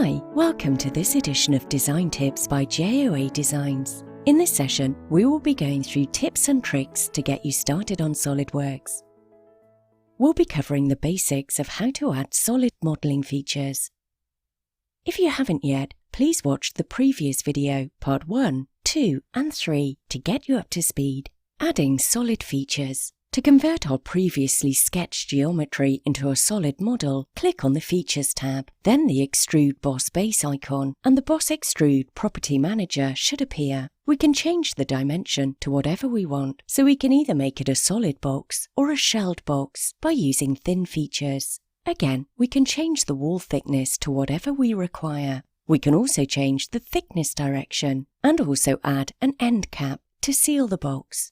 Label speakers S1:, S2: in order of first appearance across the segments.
S1: Hi, welcome to this edition of Design Tips by Joa Designs. In this session, we will be going through tips and tricks to get you started on SolidWorks. We'll be covering the basics of how to add solid modeling features. If you haven't yet, please watch the previous video, part 1, 2 and 3 to get you up to speed. Adding solid features. To convert our previously sketched geometry into a solid model, click on the Features tab, then the Extrude Boss Base icon, and the Boss Extrude Property Manager should appear. We can change the dimension to whatever we want, so we can either make it a solid box or a shelled box by using thin features. Again, we can change the wall thickness to whatever we require. We can also change the thickness direction, and also add an end cap to seal the box.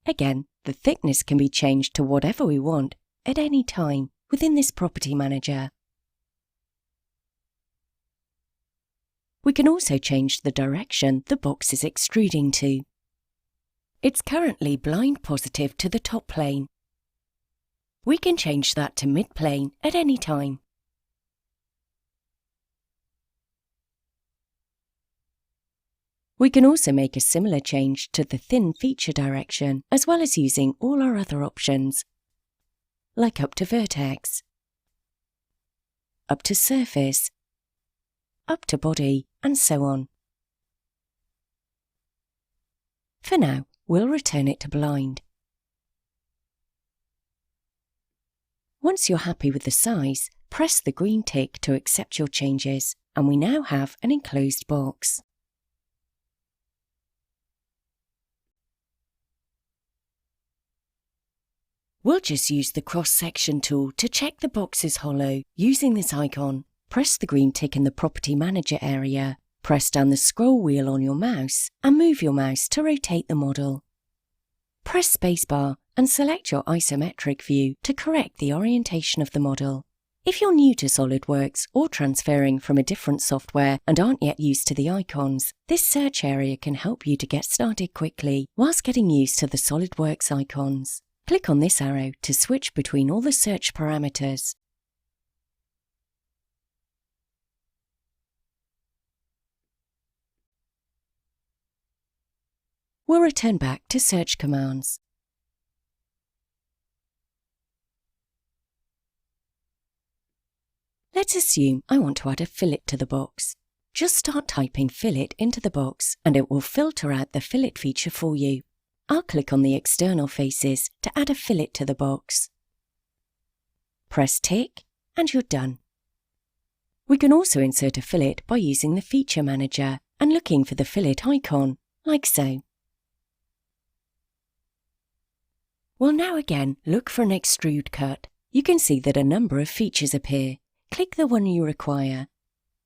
S1: Again, the thickness can be changed to whatever we want at any time within this Property Manager. We can also change the direction the box is extruding to. It's currently blind positive to the top plane. We can change that to mid-plane at any time. We can also make a similar change to the thin feature direction, as well as using all our other options, like up to vertex, up to surface, up to body, and so on. For now, we'll return it to blind. Once you're happy with the size, press the green tick to accept your changes, and we now have an enclosed box. We'll just use the cross-section tool to check the box is hollow. Using this icon, press the green tick in the Property Manager area, press down the scroll wheel on your mouse, and move your mouse to rotate the model. Press spacebar and select your isometric view to correct the orientation of the model. If you're new to SolidWorks or transferring from a different software and aren't yet used to the icons, this search area can help you to get started quickly whilst getting used to the SolidWorks icons. Click on this arrow to switch between all the search parameters. We'll return back to search commands. Let's assume I want to add a fillet to the box. Just start typing fillet into the box and it will filter out the fillet feature for you. I'll click on the external faces to add a fillet to the box. Press tick and you're done. We can also insert a fillet by using the Feature Manager and looking for the fillet icon, like so. We'll now again look for an extrude cut. You can see that a number of features appear. Click the one you require.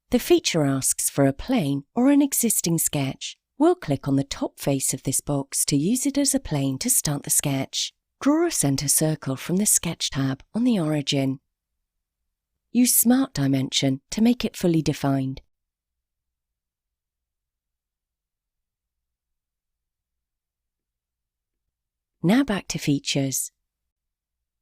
S1: The feature asks for a plane or an existing sketch. We'll click on the top face of this box to use it as a plane to start the sketch. Draw a center circle from the Sketch tab on the origin. Use Smart Dimension to make it fully defined. Now back to features.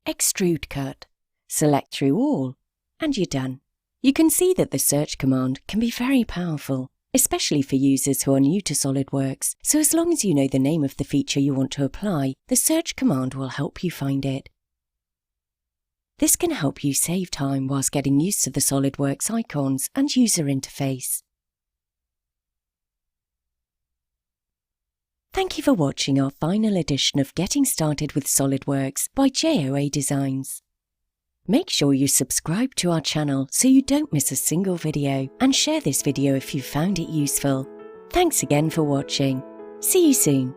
S1: Extrude cut. Select through all, and you're done. You can see that the search command can be very powerful, especially for users who are new to SolidWorks, so as long as you know the name of the feature you want to apply, the search command will help you find it. This can help you save time whilst getting used to the SolidWorks icons and user interface. Thank you for watching our final edition of Getting Started with SolidWorks by Joa Designs. Make sure you subscribe to our channel so you don't miss a single video, and share this video if you found it useful. Thanks again for watching. See you soon.